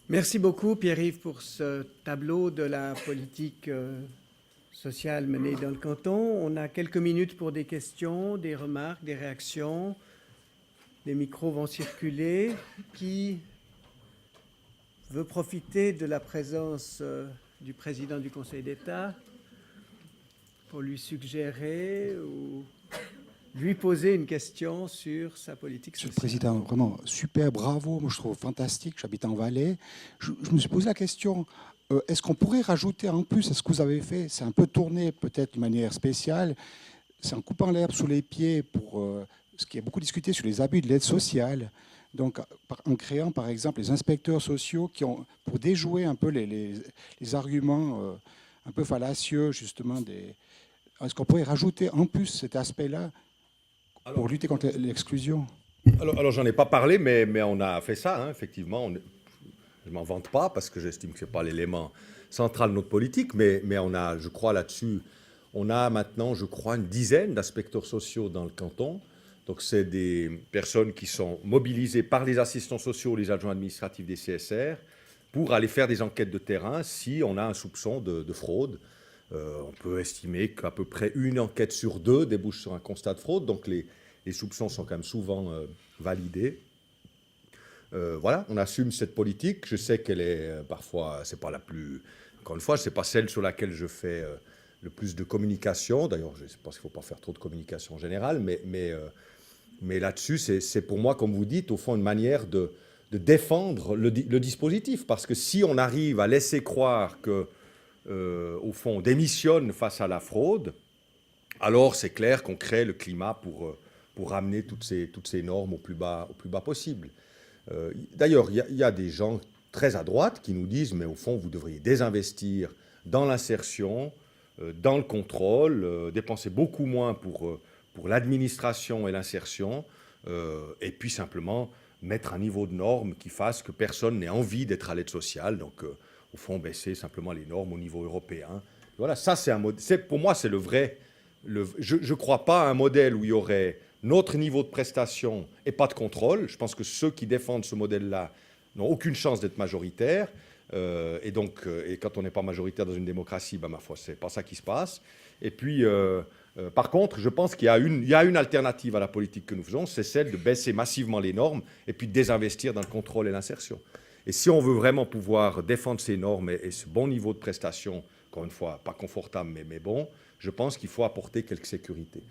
Merci beaucoup, Pierre-Yves, pour ce tableau de la politique sociale menée dans le canton. On a quelques minutes pour des questions, des remarques, des réactions. Les micros vont circuler. Qui veut profiter de la présence du président du Conseil d'État pour lui suggérer ou lui poser une question sur sa politique sociale? Monsieur le Président, vraiment super, bravo, moi je trouve fantastique, j'habite en Valais. Je me suis posé la question, est-ce qu'on pourrait rajouter en plus à ce que vous avez fait, c'est un peu tourné peut-être d'une manière spéciale, c'est en coupant l'herbe sous les pieds pour ce qui est beaucoup discuté sur les abus de l'aide sociale, donc en créant par exemple les inspecteurs sociaux pour déjouer un peu les arguments un peu fallacieux justement Est-ce qu'on pourrait rajouter en plus cet aspect-là pour lutter contre l'exclusion? Alors j'en ai pas parlé, mais on a fait ça, hein, effectivement. Je ne m'en vante pas parce que j'estime que ce n'est pas l'élément central de notre politique, mais on a, je crois, là-dessus, on a maintenant, je crois, une dizaine d'inspecteurs sociaux dans le canton. Donc c'est des personnes qui sont mobilisées par les assistants sociaux, les adjoints administratifs des CSR, pour aller faire des enquêtes de terrain si on a un soupçon de fraude. On peut estimer qu'à peu près une enquête sur 2 débouche sur un constat de fraude, donc les soupçons sont quand même souvent validés. Voilà, on assume cette politique. Je sais qu'elle est parfois, c'est pas la plus, encore une fois, c'est pas celle sur laquelle je fais le plus de communication. D'ailleurs, je pense qu'il ne faut pas faire trop de communication en général, mais là-dessus, c'est pour moi, comme vous dites, au fond, une manière de défendre le dispositif, parce que si on arrive à laisser croire que au fond, démissionne face à la fraude, alors c'est clair qu'on crée le climat pour ramener toutes ces normes au plus bas possible. D'ailleurs, il y a des gens très à droite qui nous disent, mais au fond, vous devriez désinvestir dans l'insertion, dans le contrôle, dépenser beaucoup moins pour l'administration et l'insertion, et puis simplement mettre un niveau de normes qui fasse que personne n'ait envie d'être à l'aide sociale. Donc, au fond, baisser simplement les normes au niveau européen. Voilà, ça, pour moi, c'est le vrai. Je ne crois pas à un modèle où il y aurait notre niveau de prestation et pas de contrôle. Je pense que ceux qui défendent ce modèle-là n'ont aucune chance d'être majoritaires. Et donc, quand on n'est pas majoritaire dans une démocratie, ma foi, c'est pas ça qui se passe. Et puis, par contre, je pense qu'il y a une alternative à la politique que nous faisons, c'est celle de baisser massivement les normes et puis de désinvestir dans le contrôle et l'insertion. Et si on veut vraiment pouvoir défendre ces normes et ce bon niveau de prestation, encore une fois, pas confortable, mais bon, je pense qu'il faut apporter quelques sécurités.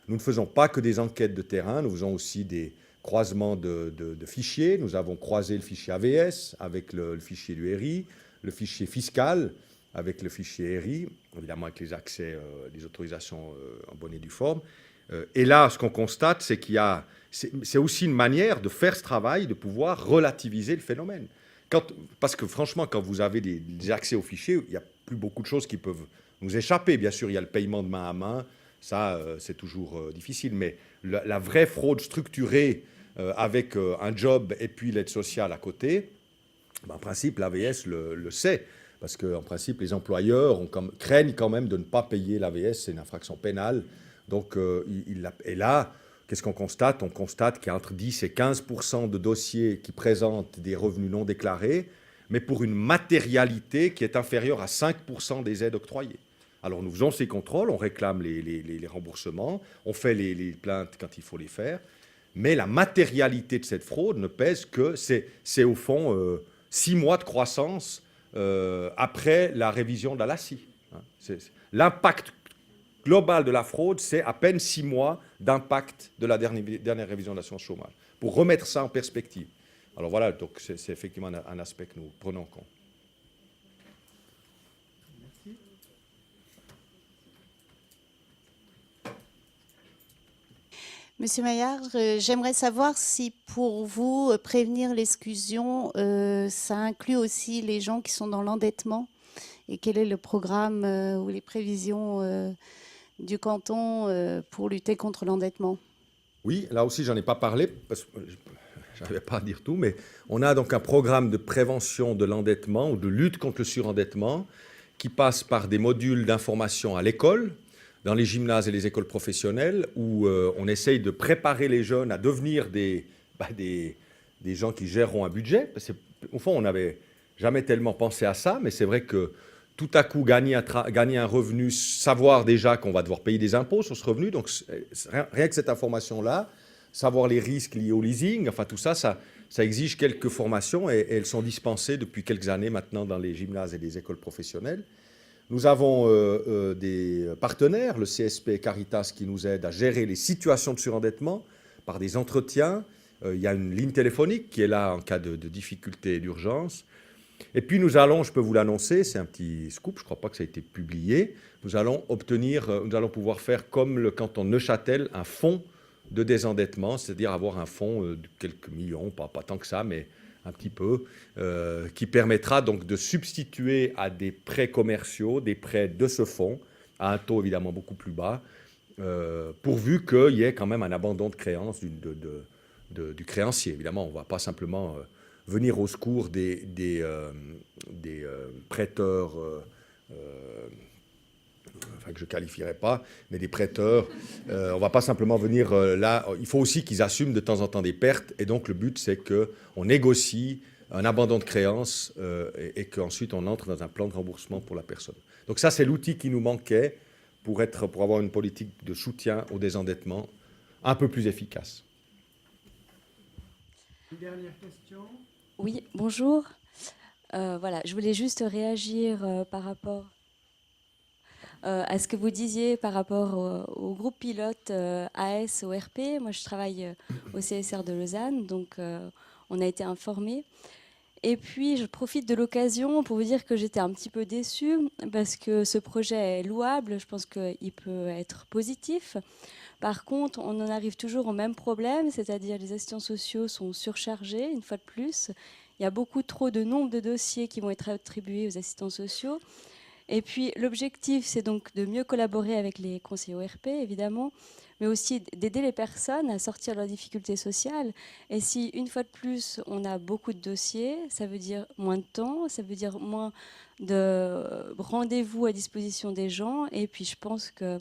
Nous ne faisons pas que des enquêtes de terrain, nous faisons aussi des croisements de fichiers. Nous avons croisé le fichier AVS avec le fichier du RI, le fichier fiscal avec le fichier RI, évidemment avec les accès, les autorisations en bonne et due forme. Et là, ce qu'on constate, c'est c'est aussi une manière de faire ce travail, de pouvoir relativiser le phénomène. Parce que franchement, quand vous avez des accès aux fichiers, il n'y a plus beaucoup de choses qui peuvent nous échapper. Bien sûr, il y a le paiement de main à main, ça, c'est toujours difficile. Mais la vraie fraude structurée avec un job et puis l'aide sociale à côté, en principe, l'AVS le sait. Parce qu'en principe, les employeurs craignent quand même de ne pas payer l'AVS, c'est une infraction pénale. Donc, et là, qu'est-ce qu'on constate? On constate qu'il y a entre 10 et 15% de dossiers qui présentent des revenus non déclarés, mais pour une matérialité qui est inférieure à 5% des aides octroyées. Alors, nous faisons ces contrôles, on réclame les remboursements, on fait les plaintes quand il faut les faire, mais la matérialité de cette fraude ne pèse que, c'est au fond 6 mois de croissance après la révision de la LACI. L'impact global de la fraude, c'est à peine 6 mois d'impact de la dernière révision de l'assurance chômage. Pour remettre ça en perspective. Alors voilà, donc c'est effectivement un aspect que nous prenons en compte. Merci. Monsieur Maillard, j'aimerais savoir si pour vous, prévenir l'exclusion, ça inclut aussi les gens qui sont dans l'endettement et quel est le programme ou les prévisions du canton pour lutter contre l'endettement? Oui, là aussi, j'en ai pas parlé, parce que je n'arrivais pas à dire tout, mais on a donc un programme de prévention de l'endettement ou de lutte contre le surendettement qui passe par des modules d'information à l'école, dans les gymnases et les écoles professionnelles, où on essaye de préparer les jeunes à devenir des gens qui géreront un budget. Au fond, on n'avait jamais tellement pensé à ça, mais c'est vrai que tout à coup, gagner un revenu, savoir déjà qu'on va devoir payer des impôts sur ce revenu, donc rien que cette information-là, savoir les risques liés au leasing, enfin tout ça, ça exige quelques formations et elles sont dispensées depuis quelques années maintenant dans les gymnases et les écoles professionnelles. Nous avons des partenaires, le CSP et Caritas, qui nous aident à gérer les situations de surendettement par des entretiens. Il y a une ligne téléphonique qui est là en cas de difficulté et d'urgence. Et puis nous allons, je peux vous l'annoncer, c'est un petit scoop, je ne crois pas que ça a été publié, nous allons pouvoir faire comme le canton de Neuchâtel, un fonds de désendettement, c'est-à-dire avoir un fonds de quelques millions, pas tant que ça, mais un petit peu, qui permettra donc de substituer à des prêts commerciaux, des prêts de ce fonds, à un taux évidemment beaucoup plus bas, pourvu qu'il y ait quand même un abandon de créance du créancier. Évidemment, on ne va pas simplement venir au secours des prêteurs, enfin que je ne qualifierais pas, mais des prêteurs. On ne va pas simplement venir là. Il faut aussi qu'ils assument de temps en temps des pertes. Et donc, le but, c'est qu'on négocie un abandon de créance et qu'ensuite, on entre dans un plan de remboursement pour la personne. Donc ça, c'est l'outil qui nous manquait pour avoir une politique de soutien au désendettement un peu plus efficace. Une dernière question. Oui, bonjour. Voilà, je voulais juste réagir par rapport à ce que vous disiez par rapport au groupe pilote AS-ORP. Moi, je travaille au CSR de Lausanne, donc on a été informés. Et puis, je profite de l'occasion pour vous dire que j'étais un petit peu déçue parce que ce projet est louable. Je pense qu'il peut être positif. Par contre, on en arrive toujours au même problème, c'est-à-dire les assistants sociaux sont surchargés, une fois de plus. Il y a beaucoup trop de nombre de dossiers qui vont être attribués aux assistants sociaux. Et puis, l'objectif, c'est donc de mieux collaborer avec les conseillers ORP, évidemment, mais aussi d'aider les personnes à sortir de leurs difficultés sociales. Et si, une fois de plus, on a beaucoup de dossiers, ça veut dire moins de temps, ça veut dire moins de rendez-vous à disposition des gens. Et puis, je pense qu'à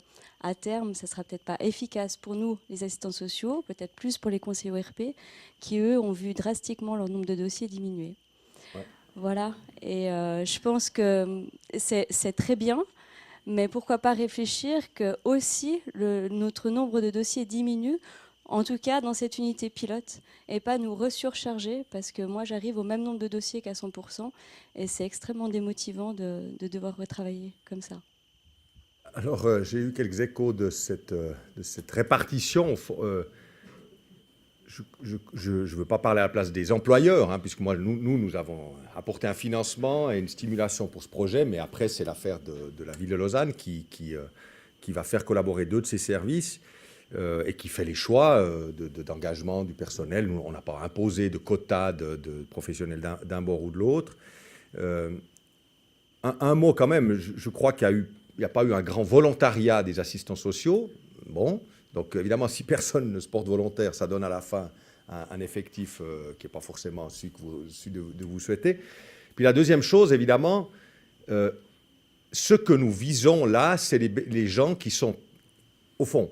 terme, ça ne sera peut-être pas efficace pour nous, les assistants sociaux, peut-être plus pour les conseillers ORP, qui, eux, ont vu drastiquement leur nombre de dossiers diminuer. Ouais. Voilà. Et je pense que c'est très bien, mais pourquoi pas réfléchir que aussi notre nombre de dossiers diminue, en tout cas dans cette unité pilote, et pas nous resurcharger, parce que moi j'arrive au même nombre de dossiers qu'à 100%, et c'est extrêmement démotivant de devoir retravailler comme ça. Alors, j'ai eu quelques échos de cette répartition. Je ne veux pas parler à la place des employeurs, hein, puisque nous avons apporté un financement et une stimulation pour ce projet, mais après, c'est l'affaire de la ville de Lausanne qui va faire collaborer 2 de ses services et qui fait les choix d'engagement du personnel. Nous, on n'a pas imposé de quotas de professionnels d'un bord ou de l'autre. Un mot quand même, je crois qu'il n'y a pas eu un grand volontariat des assistants sociaux. Bon. Donc évidemment, si personne ne se porte volontaire, ça donne à la fin un effectif qui n'est pas forcément celui que vous souhaitez. Puis la deuxième chose, évidemment, ce que nous visons là, c'est les gens qui sont, au fond,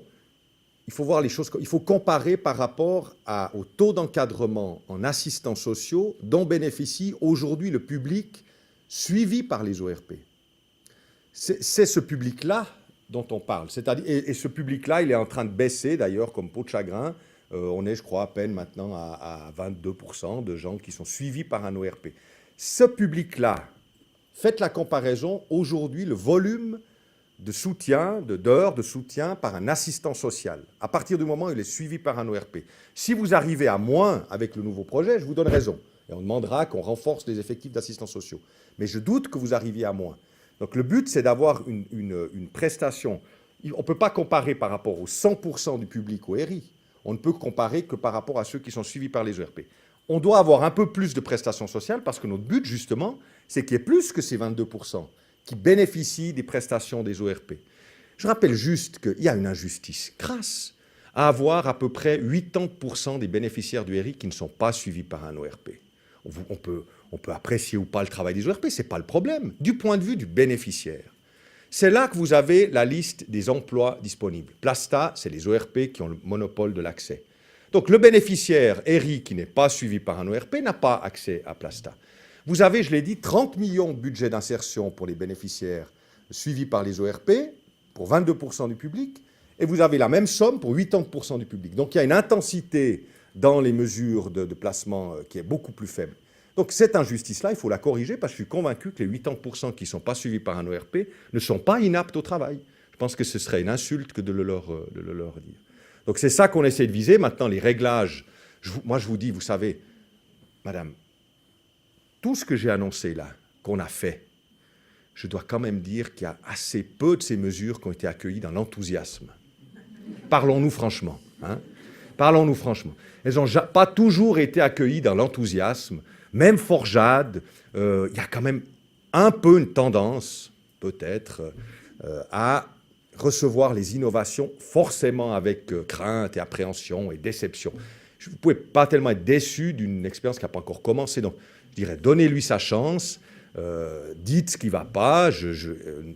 il faut voir les choses, il faut comparer par rapport au taux d'encadrement en assistants sociaux dont bénéficie aujourd'hui le public suivi par les ORP. C'est ce public-là dont on parle. Et ce public-là, il est en train de baisser, d'ailleurs, comme peau de chagrin. On est, je crois, à peine maintenant à 22% de gens qui sont suivis par un ORP. Ce public-là, faites la comparaison, aujourd'hui, le volume de soutien, d'heures de soutien par un assistant social, à partir du moment où il est suivi par un ORP. Si vous arrivez à moins avec le nouveau projet, je vous donne raison. Et on demandera qu'on renforce les effectifs d'assistants sociaux. Mais je doute que vous arriviez à moins. Donc le but, c'est d'avoir une prestation. On ne peut pas comparer par rapport aux 100% du public au RI. On ne peut comparer que par rapport à ceux qui sont suivis par les ERP. On doit avoir un peu plus de prestations sociales parce que notre but, justement, c'est qu'il y ait plus que ces 22% qui bénéficient des prestations des ORP. Je rappelle juste qu'il y a une injustice crasse à avoir à peu près 80% des bénéficiaires du RI qui ne sont pas suivis par un ORP. On peut apprécier ou pas le travail des ORP, ce n'est pas le problème, du point de vue du bénéficiaire. C'est là que vous avez la liste des emplois disponibles. Plasta, c'est les ORP qui ont le monopole de l'accès. Donc le bénéficiaire RI qui n'est pas suivi par un ORP n'a pas accès à Plasta. Vous avez, je l'ai dit, 30 millions de budget d'insertion pour les bénéficiaires suivis par les ORP, pour 22% du public, et vous avez la même somme pour 80% du public. Donc il y a une intensité dans les mesures de placement qui est beaucoup plus faible. Donc cette injustice-là, il faut la corriger parce que je suis convaincu que les 80% qui ne sont pas suivis par un ORP ne sont pas inaptes au travail. Je pense que ce serait une insulte que de le leur dire. Donc c'est ça qu'on essaie de viser. Maintenant, les réglages, moi je vous dis, vous savez, madame, tout ce que j'ai annoncé là, qu'on a fait, je dois quand même dire qu'il y a assez peu de ces mesures qui ont été accueillies dans l'enthousiasme. Parlons-nous franchement. Hein. Parlons-nous franchement. Elles n'ont pas toujours été accueillies dans l'enthousiasme. Même Forjade, il y a quand même un peu une tendance, peut-être, à recevoir les innovations forcément avec crainte et appréhension et déception. Vous ne pouvez pas tellement être déçu d'une expérience qui n'a pas encore commencé. Donc, je dirais, donnez-lui sa chance, dites ce qui ne va pas,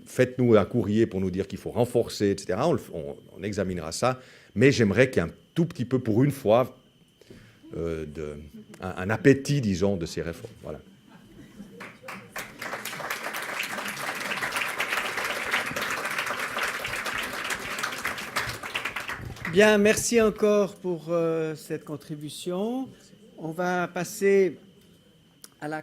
faites-nous un courrier pour nous dire qu'il faut renforcer, etc. On examinera ça, mais j'aimerais qu'il y ait un tout petit peu, pour une fois, un appétit, disons, de ces réformes. Voilà. Bien, merci encore pour cette contribution. On va passer à la